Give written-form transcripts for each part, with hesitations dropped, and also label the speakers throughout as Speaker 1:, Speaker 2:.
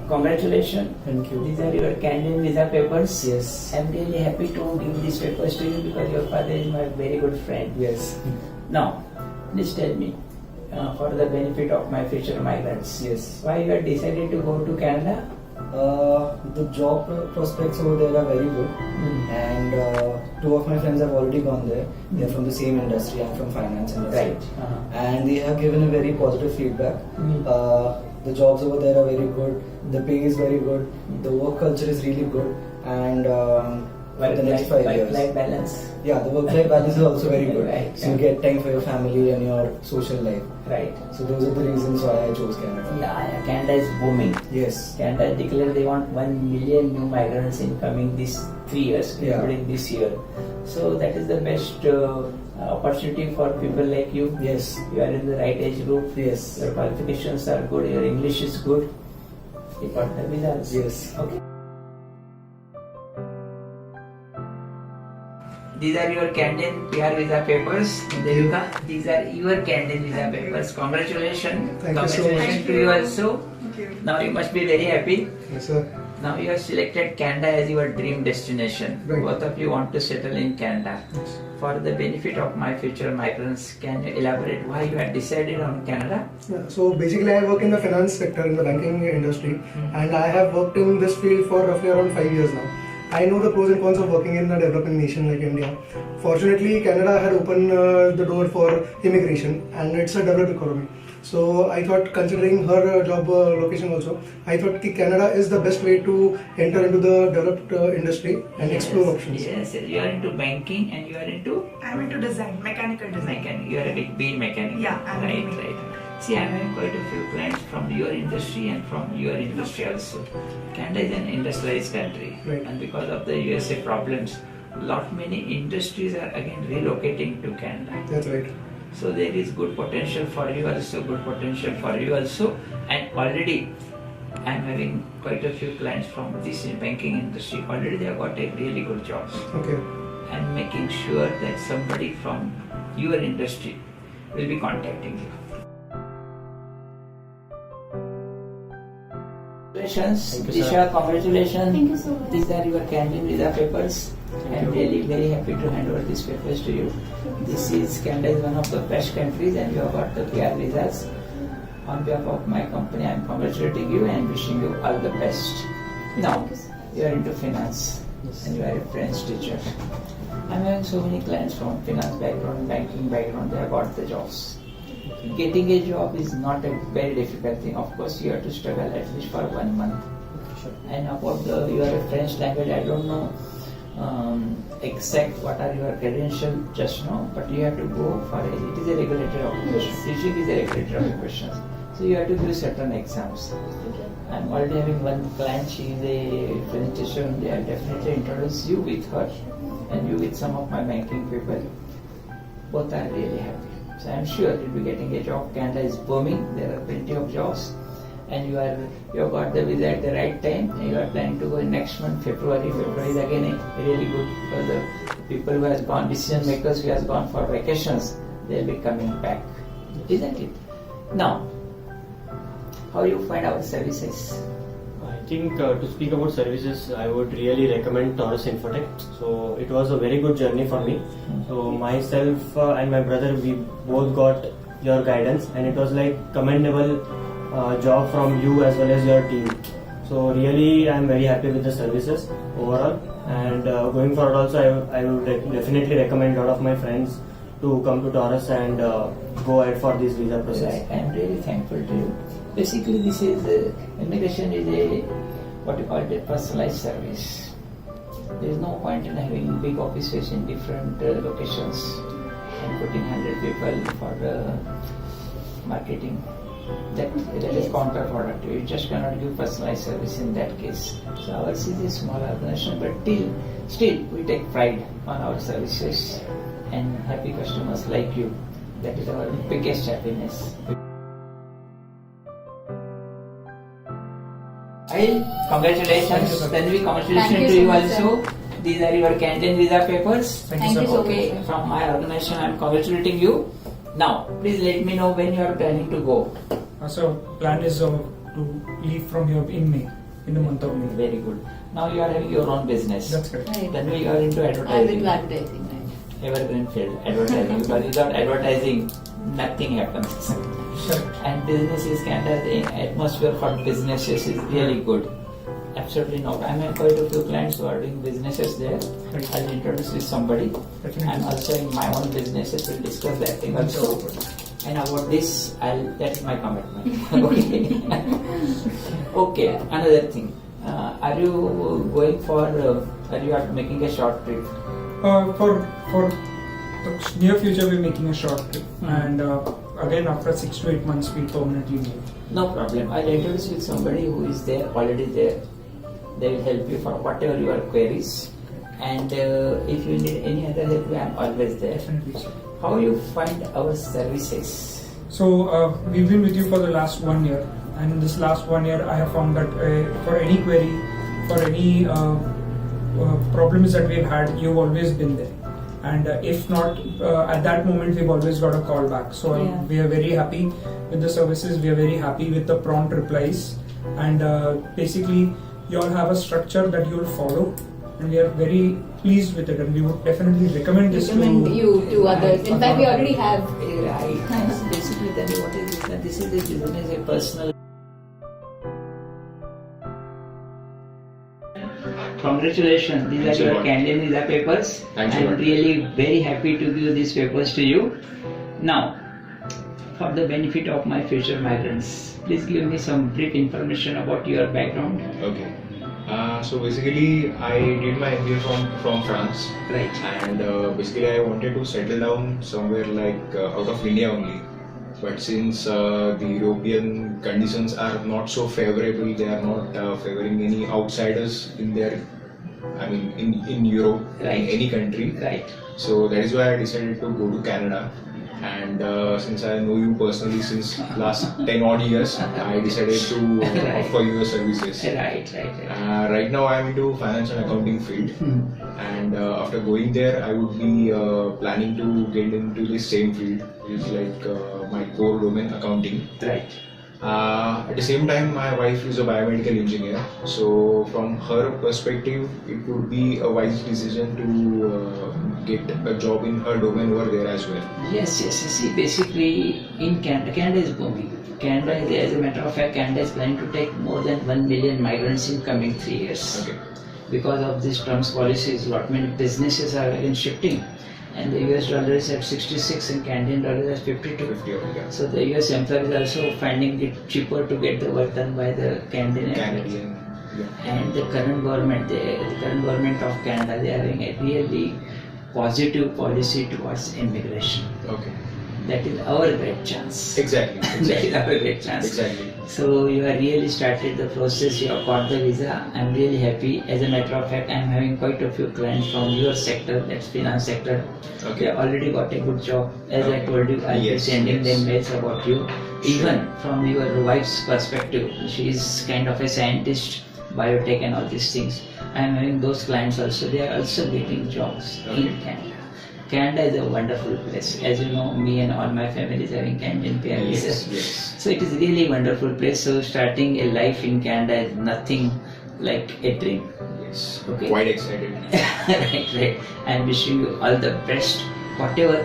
Speaker 1: Congratulations.
Speaker 2: Thank you.
Speaker 1: These are your candidate visa papers.
Speaker 2: Yes.
Speaker 1: I'm really happy to give these papers to you because your father is my very good friend.
Speaker 2: Yes.
Speaker 1: Now, please tell me, for the benefit of my future migrants,
Speaker 2: Yes.
Speaker 1: why you have decided to go to Canada?
Speaker 2: The job prospects over there are very good, and two of my friends have already gone there. They are from the same industry. I'm from finance industry,
Speaker 1: Right.
Speaker 2: and they have given a very positive feedback. The jobs over there are very good. The pay is very good. The work culture is really good, and for the next 5 years,
Speaker 1: Work-life balance.
Speaker 2: yeah, the work-life balance is also very good.
Speaker 1: Right.
Speaker 2: So you get time for your family and your social life.
Speaker 1: Right.
Speaker 2: So those are the reasons why I chose Canada.
Speaker 1: Yeah, Canada is booming.
Speaker 2: Yes.
Speaker 1: Canada declared they want 1 million new migrants in coming these 3 years,
Speaker 2: Yeah.
Speaker 1: including this year. So that is the best opportunity for people like you.
Speaker 2: Yes.
Speaker 1: You are in the right age group.
Speaker 2: Yes.
Speaker 1: Your qualifications are good. Your English is good. You got the visas.
Speaker 2: Yes.
Speaker 1: Okay. These are your candidate PR visa papers. Deluka, these are your candidate visa papers. Congratulations.
Speaker 3: Thank you so much.
Speaker 1: Congratulations to you also.
Speaker 3: Thank you.
Speaker 1: Now you must be very happy.
Speaker 3: Yes, sir.
Speaker 1: Now you have selected Canada as your dream destination.
Speaker 3: Right.
Speaker 1: Both of you want to settle in Canada.
Speaker 3: Yes.
Speaker 1: For the benefit of my future migrants, can you elaborate why you have decided on Canada?
Speaker 3: Yeah, so basically, I work in the finance sector in the banking industry, and I have worked in this field for roughly around 5 years now. I know the pros and cons of working in a developing nation like India. Fortunately, Canada had opened the door for immigration, and it's a developed economy. So I thought, considering her job location also, I thought that Canada is the best way to enter into the developed industry and explore options.
Speaker 1: Yes, you are into banking and you are into
Speaker 4: I'm into design, mechanical design.
Speaker 1: mechanic. You are a big big mechanic.
Speaker 4: Yeah, I'm
Speaker 1: right,
Speaker 4: doing
Speaker 1: right. See, I am having quite a few clients from your industry and from your industry also. Canada is an industrialized country,
Speaker 3: Right.
Speaker 1: and because of the USA problems, many industries are again relocating to Canada.
Speaker 3: That's right.
Speaker 1: So there is good potential for you also, and already I am having quite a few clients from this banking industry. Already they have got a really good jobs.
Speaker 3: Okay.
Speaker 1: And making sure that somebody from your industry will be contacting you. Congratulations,
Speaker 2: Thank you, sir.
Speaker 1: Disha, congratulations.
Speaker 4: Thank you so much.
Speaker 1: These are your candidate visa papers. I am really very happy to hand over these papers to you. Canada is one of the best countries and you have got the PR visas. On behalf of my company, I am congratulating you and wishing you all the best. Now, you are into finance and you are a French teacher. I am having so many clients from finance background, banking background, they have got the jobs. Getting a job is not a very difficult thing. Of course, you have to struggle at least for 1 month. And about you are a French language, I don't know exact what are your credentials just now, but you have to go for it is a regulated occupation. Teaching is a regulated occupation. So you have to do certain exams. I'm already having one client, she is a French teacher, and I'll definitely introduce you with her and you with some of my banking people. Both are really happy. So I'm sure you'll be getting a job. Canada is booming. There are plenty of jobs, and you have got the visa at the right time. And you are planning to go next month, February. February is again a really good because the people who has gone, decision makers who has gone for vacations, they'll be coming back, isn't it? Now, how you find our services?
Speaker 5: I think to speak about services, I would really recommend Taurus Infotech. So it was a very good journey for me. So myself and my brother, we both got your guidance, and it was like commendable job from you as well as your team. So really, I am very happy with the services overall. And going forward also, I would definitely recommend a lot of my friends to come to Taurus and go ahead for this visa process.
Speaker 1: Right. I am really thankful to you. Basically, this is immigration is a what you call it a personalized service. There is no point in having big offices in different locations and putting 100 people for marketing. That is counterproductive. You just cannot give personalized service in that case. So ours is a small organization, but still we take pride on our services and happy customers like you. That is our biggest happiness. Congratulations, Tanvi, congratulations to you also. These are your candidate visa papers.
Speaker 4: Thank you so
Speaker 1: Okay,
Speaker 4: much.
Speaker 1: from my organization, I am congratulating you. Now, please let me know when you are planning to go.
Speaker 6: So plan is to to leave from here in May, in the month of May.
Speaker 1: Very good. Now you are having your own business.
Speaker 6: That's correct.
Speaker 7: Right.
Speaker 1: Then you are into
Speaker 7: I'm
Speaker 1: advertising.
Speaker 7: into advertising, right?
Speaker 1: Evergreen field, advertising. Because without advertising, nothing happens.
Speaker 6: Correct.
Speaker 1: And business is kind of the atmosphere for businesses is really good. Absolutely not. I have quite a few clients who are doing businesses there.
Speaker 6: Right.
Speaker 1: I'll introduce with somebody.
Speaker 6: Definitely.
Speaker 1: I'm also in my own businesses. We'll discuss that thing also. And about this, that's my commitment. Okay. Okay. Another thing. Are you going for? Are you making a short trip?
Speaker 6: For the near future, we're making a short trip, and again after 6 to 8 months, we permanently move.
Speaker 1: No problem. I'll introduce you with somebody who is there, already there. They will help you for whatever your queries. And if you need any other help, I am always there.
Speaker 6: Definitely, sir.
Speaker 1: How you find our services?
Speaker 6: So we've been with you for the last 1 year, and in this last 1 year, I have found that for any query, for any problems that we've had, you've always been there. And if not, at that moment, we've always got a call back. So
Speaker 7: Yeah.
Speaker 6: we are very happy with the services. We are very happy with the prompt replies, and basically, you all have a structure that you will follow, and we are very pleased with it. And we would definitely recommend this
Speaker 7: Recommend
Speaker 6: to
Speaker 7: you to others. In fact, we already have.
Speaker 1: Right. Basically, then what is this? This is the business, a personal. Congratulations, these are your candidate visa papers.
Speaker 8: Thank you.
Speaker 1: I'm really very happy to give these papers to you. Now, for the benefit of my future migrants, please give me some brief information about your background.
Speaker 8: Okay. So basically, I did my MBA from France,
Speaker 1: Right.
Speaker 8: and basically I wanted to settle down somewhere like out of India only. But since the European conditions are not so favorable, they are not favoring any outsiders in their, I mean, in Europe,
Speaker 1: Right.
Speaker 8: in any country.
Speaker 1: Right.
Speaker 8: So that is why I decided to go to Canada. And since I know you personally since last 10 odd years, I decided to
Speaker 1: Right.
Speaker 8: offer you the services.
Speaker 1: Right.
Speaker 8: Right now I am into finance and accounting field, and after going there I would be planning to get into the same field, which is like my core domain, accounting.
Speaker 1: Right.
Speaker 8: At the same time, my wife is a biomedical engineer, so from her perspective it would be a wise decision to get a job in her domain over there as well.
Speaker 1: Yes. See, basically, in Canada is booming. Canada is, as a matter of fact, Canada is planning to take more than 1 million migrants in coming 3 years.
Speaker 8: Okay.
Speaker 1: Because of these terms policies, lot many businesses are again shifting, and the US dollar is at 66 and Canadian dollar is at 52.
Speaker 8: 50 over here.
Speaker 1: So the US employees are also finding it cheaper to get the work done by the Canadian employees.
Speaker 8: Canadian. Yeah.
Speaker 1: And the current government of Canada, they are having a really positive policy towards immigration.
Speaker 8: Okay.
Speaker 1: That is our great chance.
Speaker 8: Exactly.
Speaker 1: That is our great chance.
Speaker 8: Exactly.
Speaker 1: So you have really started the process, you have got the visa. I'm really happy. As a matter of fact, I'm having quite a few clients from your sector, that's finance sector.
Speaker 8: Okay.
Speaker 1: They already got a good job. As I told you, I'll be
Speaker 8: Yes,
Speaker 1: sending
Speaker 8: yes.
Speaker 1: them mails about you. Even from your wife's perspective, she is kind of a scientist, biotech and all these things. I'm having those clients also. They are also getting jobs in
Speaker 8: Okay.
Speaker 1: Canada. Canada is a wonderful place. As you know, me and all my family is having Canadian parents.
Speaker 8: Yes.
Speaker 1: So it is really a wonderful place. So starting a life in Canada is nothing like a dream.
Speaker 8: Yes.
Speaker 1: Okay.
Speaker 8: Quite excited.
Speaker 1: Right. I'm wishing you all the best. Whatever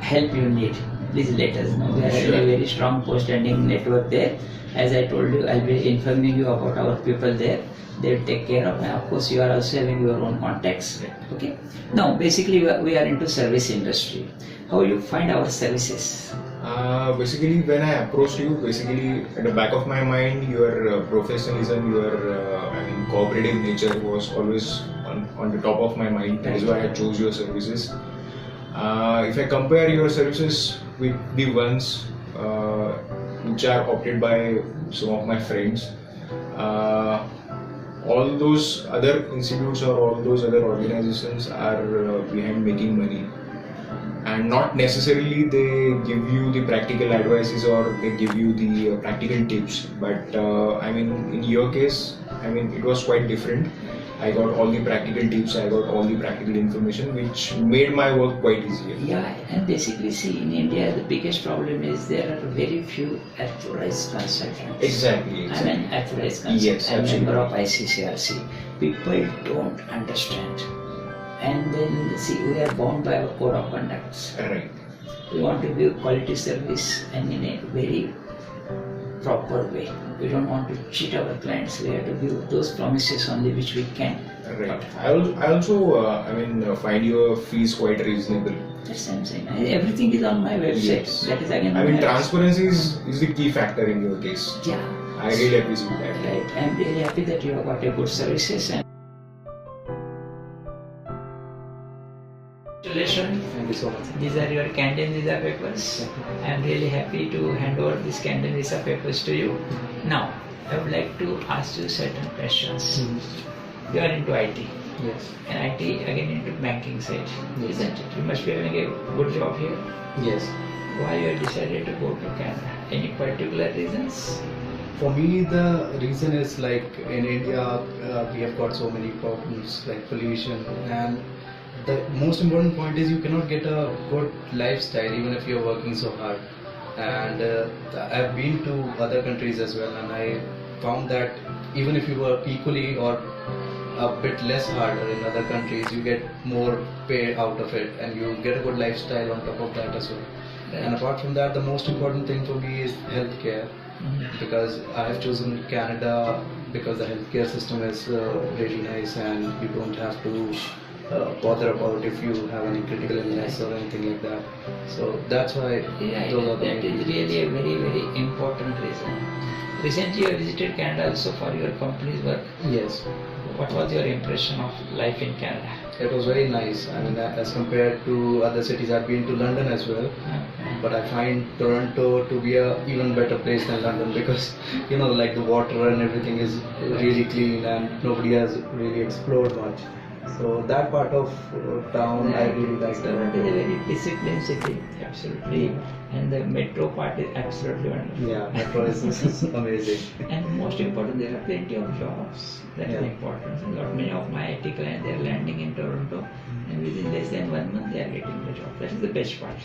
Speaker 1: help you need, please let us know. We are having a very strong post-ending network there. As I told you, I'll be informing you about our people there. They will take care of me. Of course, you are also having your own contacts. Okay. Now, basically, we are into service industry. How you find our services?
Speaker 8: Basically, when I approached you, basically at the back of my mind, your professionalism, your cooperative nature was always on the top of my mind. That is why I chose your services. If I compare your services with the ones which are opted by some of my friends, all those other institutes or all those other organizations are behind making money, and not necessarily they give you the practical advices or they give you the practical tips, but in your case, it was quite different. I got all the practical tips, I got all the practical information, which made my work quite easier.
Speaker 1: Yeah, and basically, see, in India, the biggest problem is there are very few authorized consultants.
Speaker 8: Exactly.
Speaker 1: I'm an authorized consultant.
Speaker 8: Yes,
Speaker 1: I'm a member
Speaker 8: absolutely.
Speaker 1: of ICCRC. People don't understand. And then, see, we are bound by our code of conducts.
Speaker 8: Right.
Speaker 1: We want to give quality service and in a very proper way. We don't want to cheat our clients. We have to give those promises only which we can.
Speaker 8: Right. I also find your fees quite reasonable.
Speaker 1: That's what I'm saying. Everything is on my website.
Speaker 8: Yes.
Speaker 1: That is again.
Speaker 8: I
Speaker 1: on
Speaker 8: mean,
Speaker 1: my
Speaker 8: transparency is the key factor in your case.
Speaker 1: website. Yeah.
Speaker 8: I really appreciate that.
Speaker 1: Right. I'm really happy that you have got a good services and. Congratulations.
Speaker 2: Thank you so much.
Speaker 1: These are your candidate visa papers. I am really happy to hand over these candidate visa papers to you. Now, I would like to ask you certain questions. You are into IT,
Speaker 2: Yes.
Speaker 1: and IT again into banking side,
Speaker 2: Yes.
Speaker 1: isn't it? You must be having a good job here.
Speaker 2: Yes.
Speaker 1: Why you have decided to go to Canada? Any particular reasons?
Speaker 2: For me, the reason is like in India, we have got so many problems like pollution, and the most important point is you cannot get a good lifestyle even if you're working so hard. And I've been to other countries as well, and I found that even if you work equally or a bit less harder in other countries, you get more pay out of it, and you get a good lifestyle on top of that as well. And apart from that, the most important thing for me is healthcare, because I have chosen Canada because the healthcare system is really nice, and you don't have to bother about if you have any critical illness or anything like that. So that's why those are the
Speaker 1: That
Speaker 2: main
Speaker 1: is really a very, very important reason. Recently, you visited Canada also for your company's work.
Speaker 2: Yes,
Speaker 1: What was your impression of life in Canada?
Speaker 2: it was very nice. I mean, as compared to other cities, I've been to London as well, but I find Toronto to be a even better place than London because like the water and everything is really clean, and nobody has really explored much. So that part of town I really like.
Speaker 1: Toronto is a very disciplined city, absolutely, and the metro part is absolutely wonderful.
Speaker 2: Yeah, metro is amazing.
Speaker 1: And most important, there are plenty of jobs. That is
Speaker 2: Yeah.
Speaker 1: important. Many of my IT clients, they are landing in Toronto, and within less than 1 month, they are getting the job. That is the best part.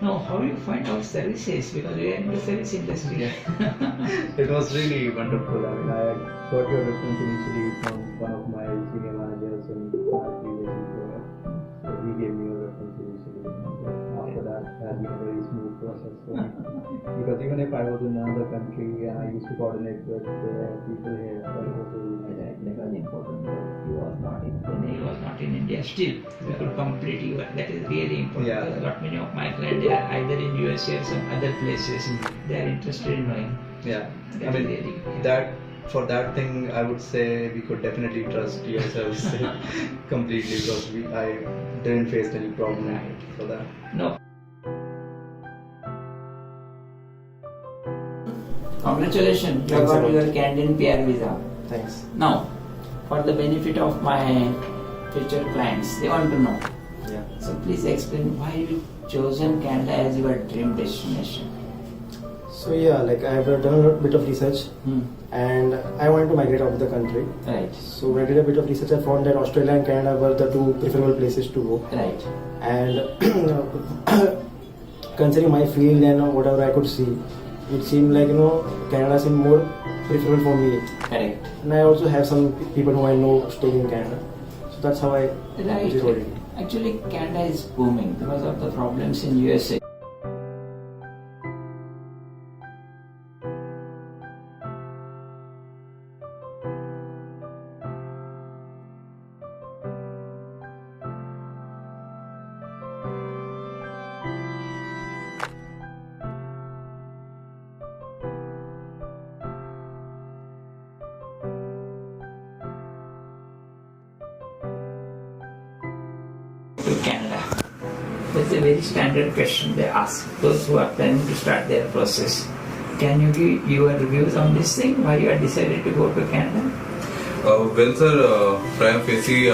Speaker 1: Now, how you find our services? Because we are in the service industry.
Speaker 2: It was really wonderful. I mean, I got your reference initially from one of my senior managers in my previous employer. So he gave me a reference initially. And after that, it has been a very smooth process for me. Because even if I was in another country and I used to coordinate with people here, so it was really nice.
Speaker 1: That was important. He was not in Pune, he was not in India. Still, we could complete your. That is really important.
Speaker 2: Yeah.
Speaker 1: Because lot many of my clients, they are either in USA or some other places. They are interested in knowing.
Speaker 2: Yeah,
Speaker 1: That
Speaker 2: I mean,
Speaker 1: is really
Speaker 2: that for that thing, I would say we could definitely trust your service completely because I didn't face any problem for that.
Speaker 1: No. Congratulations, you have
Speaker 2: Thanks a
Speaker 1: got
Speaker 2: lot.
Speaker 1: your Canadian PR visa.
Speaker 2: Thanks.
Speaker 1: Now, for the benefit of my future clients, they want to know.
Speaker 2: Yeah.
Speaker 1: So please explain why you chosen Canada as your dream destination.
Speaker 9: So yeah, like I have done a bit of research and I wanted to migrate out of the country.
Speaker 1: Right.
Speaker 9: So when I did a bit of research, I found that Australia and Canada were the two preferable places to go.
Speaker 1: Right.
Speaker 9: And considering my field and whatever I could see, it seemed like Canada seemed more preferable for me.
Speaker 1: Correct.
Speaker 9: And I also have some people who I know staying in Canada. So that's how I
Speaker 1: Right.
Speaker 9: zeroed in.
Speaker 1: Actually, Canada is booming because of the problems in USA. To Canada. That's a very standard question they ask those who are planning to start their process. Can you give your reviews on this thing? Why you are decided to go to Canada?
Speaker 10: Well, sir, prima facie,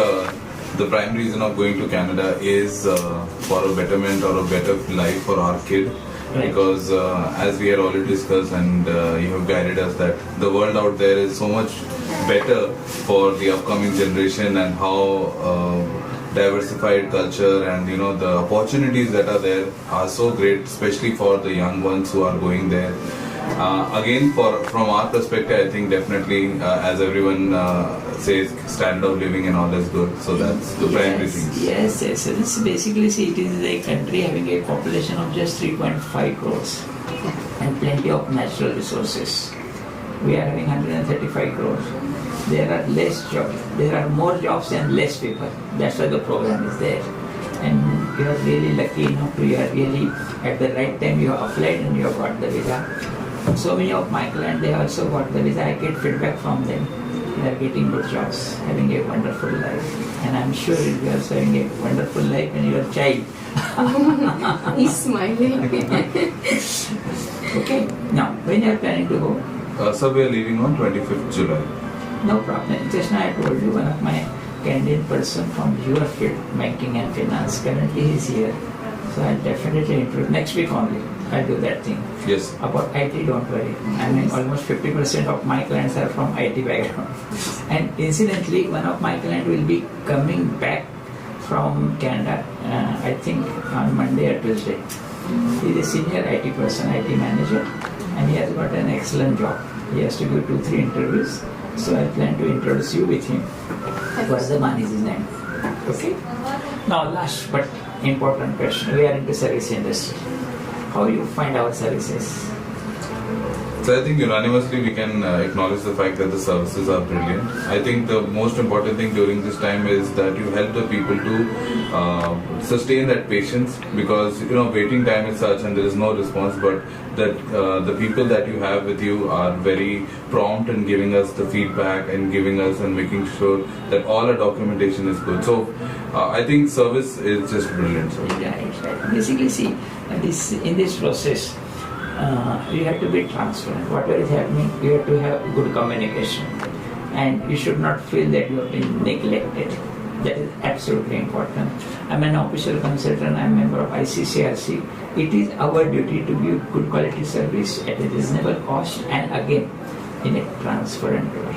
Speaker 10: the prime reason of going to Canada is for a betterment or a better life for our kid.
Speaker 1: Right.
Speaker 10: because as we had already discussed and you have guided us that the world out there is so much better for the upcoming generation, and how diversified culture and the opportunities that are there are so great, especially for the young ones who are going there. Again, from our perspective, I think definitely, as everyone says, standard of living and all is good. So that's the primary thing.
Speaker 1: Yes. So this basically, see, it is a country having a population of just 3.5 crores and plenty of natural resources. We are having 135 crores. There are less jobs. There are more jobs and less people. That's why the program is there. And you are really lucky enough to, you are really at the right time you have applied and you have got the visa. So many of my clients, they also got the visa. I get feedback from them. They are getting good jobs, having a wonderful life. And I'm sure you are also having a wonderful life when you are a child.
Speaker 7: He's smiling.
Speaker 1: Okay. Now, when you are planning to go?
Speaker 10: So we are leaving on 25th July.
Speaker 1: No problem. Just now I told you one of my candidate person from your field, banking and finance, currently he is here. So I'll definitely introduce next week only. I'll do that thing.
Speaker 10: Yes.
Speaker 1: About IT, don't worry. I mean, almost 50% of my clients are from IT background. And incidentally, one of my clients will be coming back from Canada, I think on Monday or Tuesday. He is a senior IT person, IT manager, and he has got an excellent job. He has to give 2-3 interviews. So I plan to introduce you with him. Vardaman is his name. Okay? Now, last but important question. We are into service industry. How you find our services?
Speaker 10: So I think unanimously we can acknowledge the fact that the services are brilliant. I think the most important thing during this time is that you help the people to sustain that patience, because waiting time is such and there is no response, but that the people that you have with you are very prompt in giving us the feedback and giving us and making sure that all our documentation is good. So I think service is just brilliant. So.
Speaker 1: Right. Basically, see, in this process, you have to be transparent. Whatever is happening, you have to have good communication. And you should not feel that you have been neglected. That is absolutely important. I'm an official consultant, I'm a member of ICCRC. It is our duty to give good quality service at a reasonable cost and again in a transparent way.